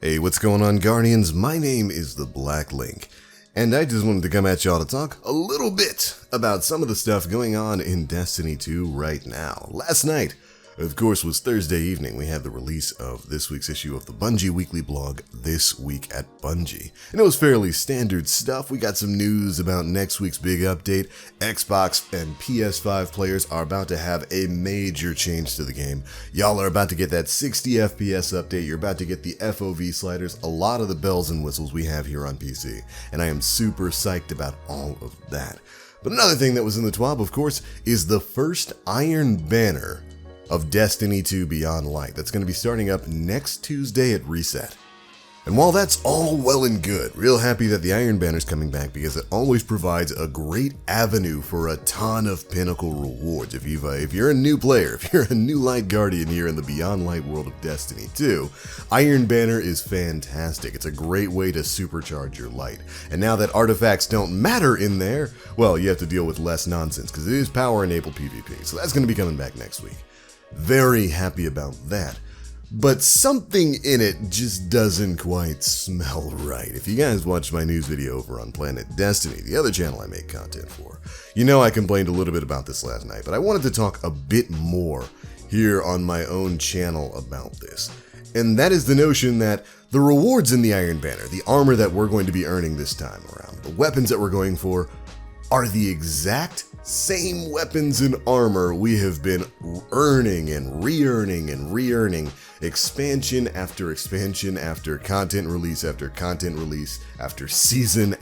Hey, what's going on, Guardians? My name is the Black Link, and I just wanted to come at y'all to talk a little bit about some of the stuff going on in Destiny 2 right now. Last night, of course, was Thursday evening. We had the release of this week's issue of the Bungie Weekly blog, This Week at Bungie. And it was fairly standard stuff. We got some news about next week's big update. Xbox and PS5 players are about to have a major change to the game. Y'all are about to get that 60 FPS update. You're about to get the FOV sliders, a lot of the bells and whistles we have here on PC. And I am super psyched about all of that. But another thing that was in the TWAB, of course, is the first Iron Banner of Destiny 2 Beyond Light. That's going to be starting up next Tuesday at Reset. And while that's all well and good, real happy that the Iron Banner's coming back because it always provides a great avenue for a ton of pinnacle rewards. If you're a new player, if you're a new Light Guardian here in the Beyond Light world of Destiny 2, Iron Banner is fantastic. It's a great way to supercharge your light. And now that artifacts don't matter in there, well, you have to deal with less nonsense because it is power-enabled PvP. So that's going to be coming back next week. Very happy about that. But something in it just doesn't quite smell right. If you guys watched my news video over on Planet Destiny, the other channel I make content for, you know I complained a little bit about this last night, but I wanted to talk a bit more here on my own channel about this. And that is the notion that the rewards in the Iron Banner, the armor that we're going to be earning this time around, the weapons that we're going for, are the exact same weapons and armor we have been earning and re-earning expansion after expansion after content release after content release after season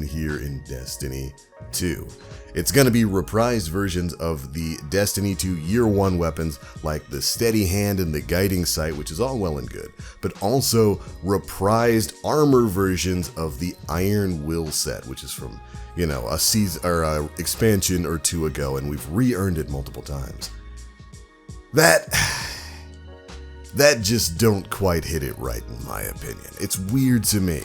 here in Destiny 2. It's going to be reprised versions of the Destiny 2 Year 1 weapons like the Steady Hand and the Guiding Sight, which is all well and good, but also reprised armor versions of the Iron Will set, which is from, you know, a season or a expansion or two ago, and we've re-earned it multiple times. That just don't quite hit it right in my opinion. It's weird to me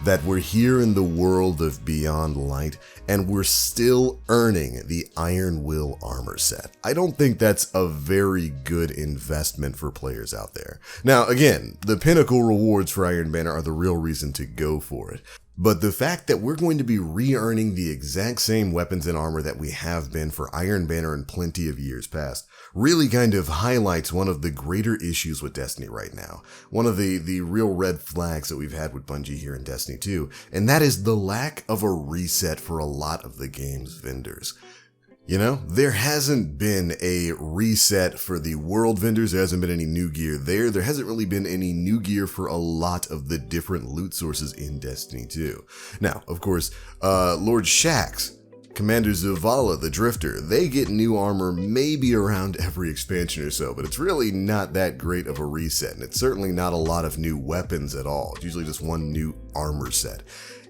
that we're here in the world of Beyond Light and we're still earning the Iron Will armor set. I don't think that's a very good investment for players out there. Now, again, the pinnacle rewards for Iron Banner are the real reason to go for it. But the fact that we're going to be re-earning the exact same weapons and armor that we have been for Iron Banner in plenty of years past really kind of highlights one of the greater issues with Destiny right now. One of the real red flags that we've had with Bungie here in Destiny 2, and that is the lack of a reset for a lot of the game's vendors. You know, there hasn't been a reset for the world vendors. There hasn't been any new gear there. There hasn't really been any new gear for a lot of the different loot sources in Destiny 2. Now, of course, Lord Shaxx, Commander Zavala, the Drifter, they get new armor maybe around every expansion or so, but it's really not that great of a reset, and it's certainly not a lot of new weapons at all. It's usually just one new armor set.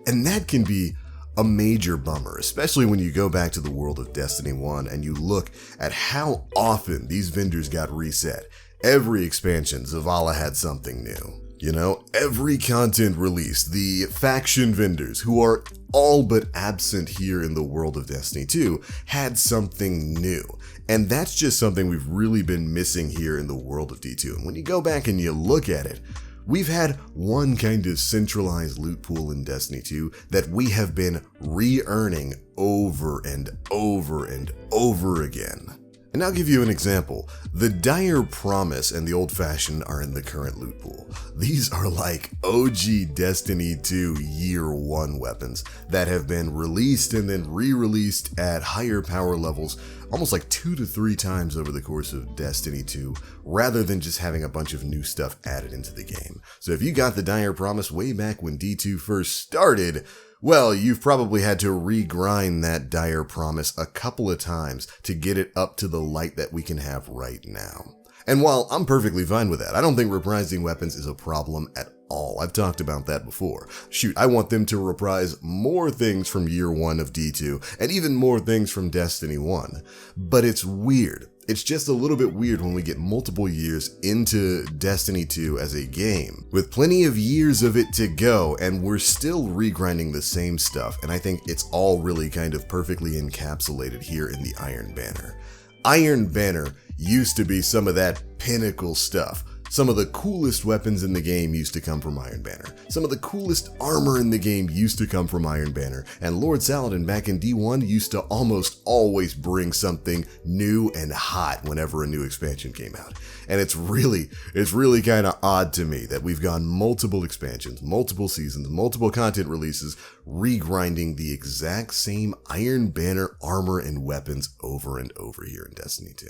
And that can be a major bummer, especially when you go back to the world of Destiny 1 and you look at how often these vendors got reset. Every expansion, Zavala had something new. You know, every content release, the faction vendors, who are all but absent here in the world of Destiny 2, had something new. And that's just something we've really been missing here in the world of D2. And when you go back and you look at it, we've had one kind of centralized loot pool in Destiny 2 that we have been re-earning over and over and over again. And I'll give you an example. The Dire Promise and the Old Fashioned are in the current loot pool. These are like OG Destiny 2 Year 1 weapons that have been released and then re-released at higher power levels almost like 2 to 3 times over the course of Destiny 2, rather than just having a bunch of new stuff added into the game. So if you got the Dire Promise way back when D2 first started, well, you've probably had to regrind that Dire Promise a couple of times to get it up to the light that we can have right now. And while I'm perfectly fine with that, I don't think reprising weapons is a problem at all. I've talked about that before. Shoot, I want them to reprise more things from Year 1 of D2, and even more things from Destiny 1. But it's weird. It's just a little bit weird when we get multiple years into Destiny 2 as a game, with plenty of years of it to go, and we're still regrinding the same stuff, and I think it's all really kind of perfectly encapsulated here in the Iron Banner. Iron Banner used to be some of that pinnacle stuff. Some of the coolest weapons in the game used to come from Iron Banner. Some of the coolest armor in the game used to come from Iron Banner. And Lord Saladin back in D1 used to almost always bring something new and hot whenever a new expansion came out. And it's really kind of odd to me that we've gone multiple expansions, multiple seasons, multiple content releases, regrinding the exact same Iron Banner armor and weapons over and over here in Destiny 2.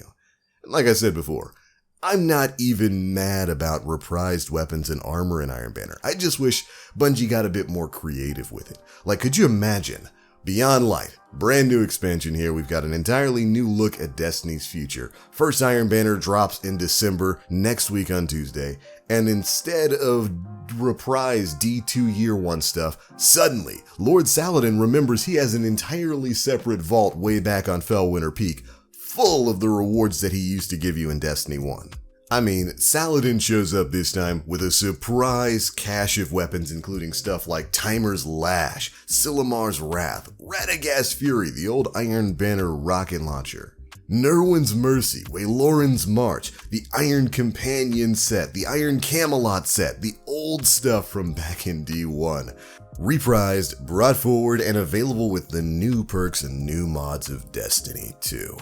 And like I said before, I'm not even mad about reprised weapons and armor in Iron Banner. I just wish Bungie got a bit more creative with it. Like, could you imagine? Beyond Light, brand new expansion here. We've got an entirely new look at Destiny's future. First Iron Banner drops in December, next week on Tuesday. And instead of reprised D2 Year 1 stuff, suddenly Lord Saladin remembers he has an entirely separate vault way back on Fellwinter Peak, full of the rewards that he used to give you in Destiny 1. I mean, Saladin shows up this time with a surprise cache of weapons including stuff like Timer's Lash, Silimar's Wrath, Radagast's Fury, the old Iron Banner rocket launcher, Nerwin's Mercy, Wayloran's March, the Iron Companion set, the Iron Camelot set, the old stuff from back in D1. Reprised, brought forward, and available with the new perks and new mods of Destiny 2.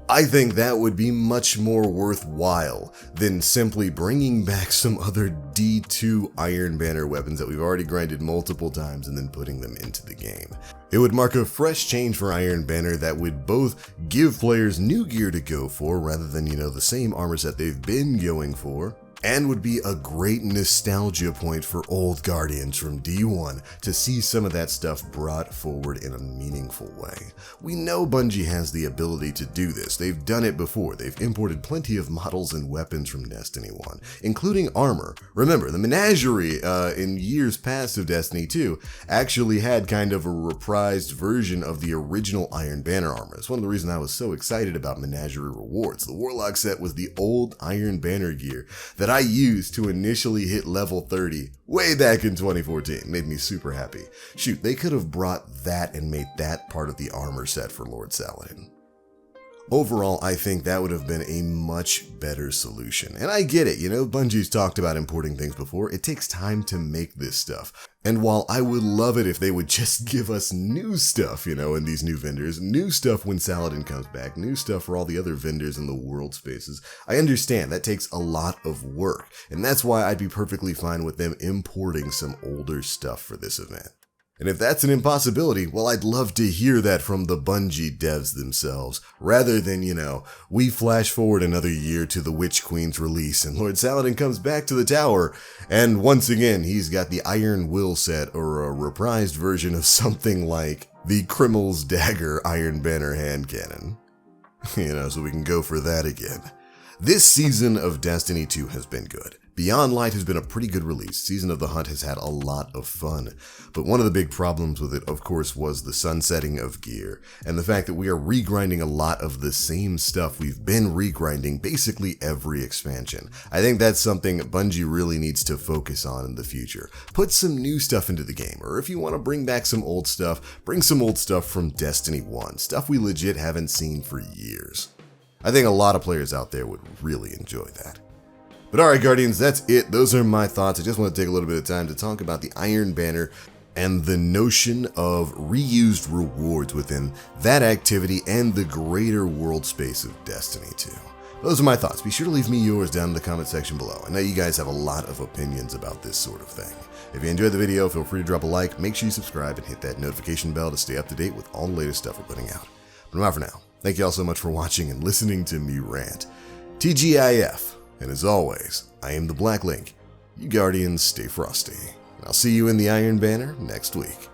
I think that would be much more worthwhile than simply bringing back some other D2 Iron Banner weapons that we've already grinded multiple times and then putting them into the game. It would mark a fresh change for Iron Banner that would both give players new gear to go for rather than, the same armor set they've been going for, and would be a great nostalgia point for old Guardians from D1 to see some of that stuff brought forward in a meaningful way. We know Bungie has the ability to do this. They've done it before. They've imported plenty of models and weapons from Destiny 1, including armor. Remember, the Menagerie in years past of Destiny 2 actually had kind of a reprised version of the original Iron Banner armor. It's one of the reasons I was so excited about Menagerie rewards. The Warlock set was the old Iron Banner gear that I used to initially hit level 30 way back in 2014. It made me super happy. Shoot, they could have brought that and made that part of the armor set for Lord Saladin. Overall, I think that would have been a much better solution. And I get it, Bungie's talked about importing things before. It takes time to make this stuff. And while I would love it if they would just give us new stuff, in these new vendors, new stuff when Saladin comes back, new stuff for all the other vendors in the world spaces, I understand that takes a lot of work. And that's why I'd be perfectly fine with them importing some older stuff for this event. And if that's an impossibility, well, I'd love to hear that from the Bungie devs themselves, rather than, we flash forward another year to the Witch Queen's release and Lord Saladin comes back to the tower, and once again, he's got the Iron Will set or a reprised version of something like the Crimmel's Dagger Iron Banner hand cannon. So we can go for that again. This season of Destiny 2 has been good. Beyond Light has been a pretty good release. Season of the Hunt has had a lot of fun, but one of the big problems with it, of course, was the sunsetting of gear, and the fact that we are regrinding a lot of the same stuff we've been regrinding basically every expansion. I think that's something Bungie really needs to focus on in the future. Put some new stuff into the game, or if you want to bring back some old stuff, bring some old stuff from Destiny 1, stuff we legit haven't seen for years. I think a lot of players out there would really enjoy that. But alright Guardians, that's it. Those are my thoughts. I just want to take a little bit of time to talk about the Iron Banner and the notion of reused rewards within that activity and the greater world space of Destiny 2. Those are my thoughts. Be sure to leave me yours down in the comment section below. I know you guys have a lot of opinions about this sort of thing. If you enjoyed the video, feel free to drop a like, make sure you subscribe, and hit that notification bell to stay up to date with all the latest stuff we're putting out. But I'm out for now. Thank you all so much for watching and listening to me rant. TGIF. And as always, I am the Black Link. You Guardians stay frosty. And I'll see you in the Iron Banner next week.